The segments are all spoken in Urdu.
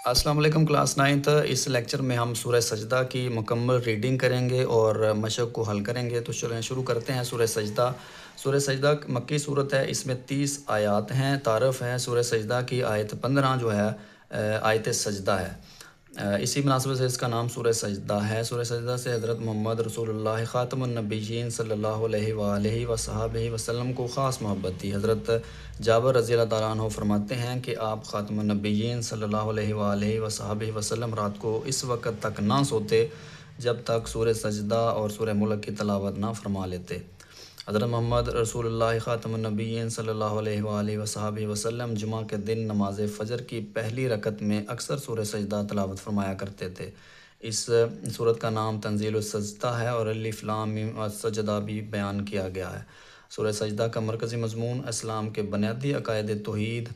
السلام علیکم کلاس 9th۔ اس لیکچر میں ہم سورہ سجدہ کی مکمل ریڈنگ کریں گے اور مشق کو حل کریں گے۔ تو چلیں شروع کرتے ہیں۔ سورہ سجدہ مکی صورت ہے، اس میں 30 آیات ہیں۔ تعارف ہے سورہ سجدہ کی، آیت 15 جو ہے آیت سجدہ ہے، اسی مناسبت سے اس کا نام سورہ سجدہ ہے۔ سورہ سجدہ سے حضرت محمد رسول اللہ خاتم النبیین صلی اللہ علیہ وآلہ وصحبہ وسلم کو خاص محبت تھی۔ حضرت جابر رضی اللہ تعالیٰ عنہ فرماتے ہیں کہ آپ خاتم النبیین صلی اللہ علیہ وآلہ وصحبہ وسلم رات کو اس وقت تک نہ سوتے جب تک سورہ سجدہ اور سورہ ملک کی تلاوت نہ فرما لیتے۔ حضرت محمد رسول اللہ خاتم النبیین صلی اللہ علیہ وآلہ وصحبہ وسلم جمعہ کے دن نماز فجر کی پہلی رکعت میں اکثر سورہ سجدہ تلاوت فرمایا کرتے تھے۔ اس سورت کا نام تنزیل السجدہ ہے اور الف لام میم السجدہ بھی بیان کیا گیا ہے۔ سورہ سجدہ کا مرکزی مضمون اسلام کے بنیادی عقائد توحید،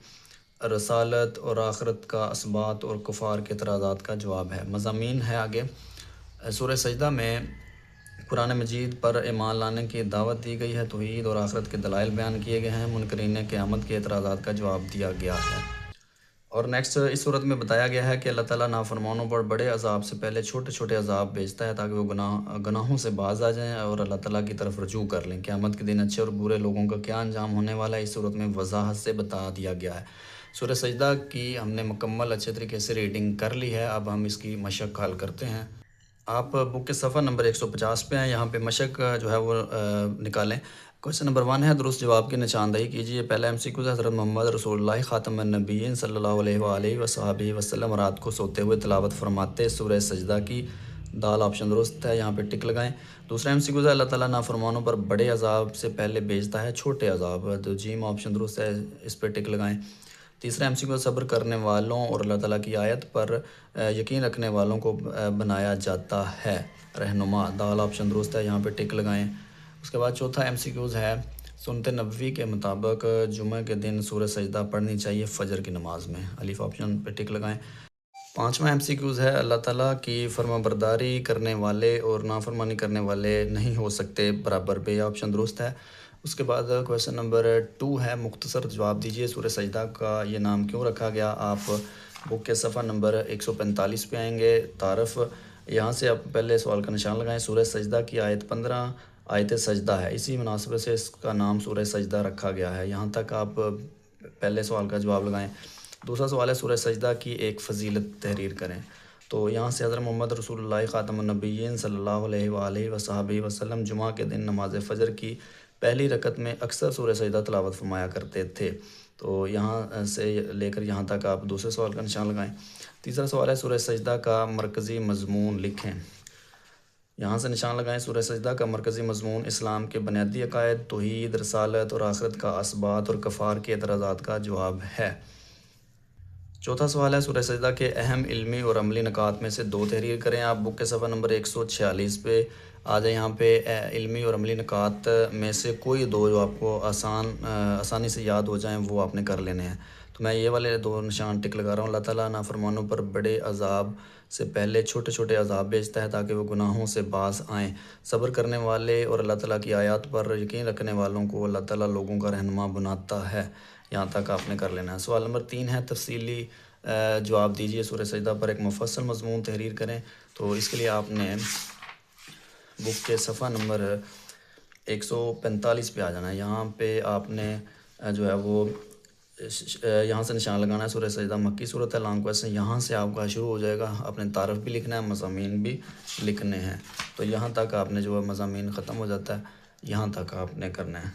رسالت اور آخرت کا اثبات اور کفار کے اعتراضات کا جواب ہے۔ مضامین ہے آگے۔ سورہ سجدہ میں قرآن مجید پر ایمان لانے کی دعوت دی گئی ہے، توحید اور آخرت کے دلائل بیان کیے گئے ہیں، منکرین قیامت کے اعتراضات کا جواب دیا گیا ہے۔ اور نیکسٹ اس صورت میں بتایا گیا ہے کہ اللہ تعالیٰ نافرمانوں پر بڑے عذاب سے پہلے چھوٹے چھوٹے عذاب بھیجتا ہے تاکہ وہ گناہوں سے باز آ جائیں اور اللہ تعالیٰ کی طرف رجوع کر لیں۔ قیامت کے دن اچھے اور برے لوگوں کا کیا انجام ہونے والا ہے، اس صورت میں وضاحت سے بتا دیا گیا ہے۔ سورہ سجدہ کی ہم نے مکمل اچھے طریقے سے ریڈنگ کر لی ہے، اب ہم اس کی مشق حل کرتے ہیں۔ آپ بک کے صفحہ نمبر 150 پہ ہیں، یہاں پہ مشق جو ہے وہ نکالیں۔ کویشچن نمبر 1 ہے، درست جواب کی نشاندہی کیجیے۔ پہلا MCQ ہے، حضرت محمد رسول اللہ خاتم النبیین صلی اللہ علیہ وآلہ وصحبہ وسلم رات کو سوتے ہوئے تلاوت فرماتے سورہ سجدہ کی، دال آپشن درست ہے، یہاں پہ ٹک لگائیں۔ دوسرا MCQ ہے، اللہ تعالیٰ نافرمانوں پر بڑے عذاب سے پہلے بھیجتا ہے چھوٹے عذاب، تو جیم آپشن درست ہے، اس پہ ٹک لگائیں۔ تیسرا MCQ صبر کرنے والوں اور اللہ تعالیٰ کی آیت پر یقین رکھنے والوں کو بنایا جاتا ہے رہنما، دال آپشن درست ہے، یہاں پہ ٹک لگائیں۔ اس کے بعد چوتھا MCQ ہے، سنت نبوی کے مطابق جمعہ کے دن سورہ سجدہ پڑھنی چاہیے فجر کی نماز میں، الف آپشن پہ ٹک لگائیں۔ پانچواں MCQ ہے، اللہ تعالیٰ کی فرما برداری کرنے والے اور نافرمانی کرنے والے نہیں ہو سکتے برابر، بے آپشن درست ہے۔ اس کے بعد کویشچن نمبر 2 ہے، مختصر جواب دیجیے، سورہ سجدہ کا یہ نام کیوں رکھا گیا۔ آپ بک کے صفحہ نمبر 145 پہ آئیں گے۔ تعارف، یہاں سے آپ پہلے سوال کا نشان لگائیں۔ سورہ سجدہ کی آیت 15 آیت سجدہ ہے، اسی مناسبت سے اس کا نام سورہ سجدہ رکھا گیا ہے، یہاں تک آپ پہلے سوال کا جواب لگائیں۔ دوسرا سوال ہے، سورہ سجدہ کی ایک فضیلت تحریر کریں۔ تو یہاں سے حضرت محمد رسول اللہ خاتم النبیین صلی اللہ علیہ وآلہ وصحبہ وسلم جمعہ کے دن نماز فجر کی پہلی رکعت میں اکثر سورہ سجدہ تلاوت فرمایا کرتے تھے، تو یہاں سے لے کر یہاں تک آپ دوسرے سوال کا نشان لگائیں۔ تیسرا سوال ہے، سورہ سجدہ کا مرکزی مضمون لکھیں، یہاں سے نشان لگائیں۔ سورہ سجدہ کا مرکزی مضمون اسلام کے بنیادی عقائد توحید، رسالت اور آخرت کا اثبات اور کفار کے اعتراضات کا جواب ہے۔ چوتھا سوال ہے، سورہ سجدہ کے اہم علمی اور عملی نکات میں سے 2 تحریر کریں۔ آپ بک کے صفحہ نمبر 146 پہ آ جائیں، یہاں پہ علمی اور عملی نکات میں سے کوئی 2 جو آپ کو آسانی سے یاد ہو جائیں وہ آپ نے کر لینے ہیں۔ تو میں یہ والے 2 نشان ٹک لگا رہا ہوں۔ اللہ تعالیٰ نافرمانوں پر بڑے عذاب سے پہلے چھوٹے چھوٹے عذاب بھیجتا ہے تاکہ وہ گناہوں سے باز آئیں۔ صبر کرنے والے اور اللہ تعالیٰ کی آیات پر یقین رکھنے والوں کو اللہ تعالیٰ لوگوں کا رہنما بناتا ہے، یہاں تک آپ نے کر لینا ہے۔ سوال نمبر 3 ہے، تفصیلی جواب دیجیے، سورہ سجدہ پر ایک مفصل مضمون تحریر کریں۔ تو اس کے لیے آپ نے بک کے صفحہ نمبر 145 پہ آ جانا ہے، یہاں پہ آپ نے جو ہے وہ یہاں سے نشان لگانا ہے۔ سورہ سجدہ مکی صورت ہے، لانگ کویسچن یہاں سے آپ کا شروع ہو جائے گا، آپ نے تعارف بھی لکھنا ہے، مضامین بھی لکھنے ہیں، تو یہاں تک آپ نے جو ہے مضامین ختم ہو جاتا ہے، یہاں تک آپ نے کرنا ہے۔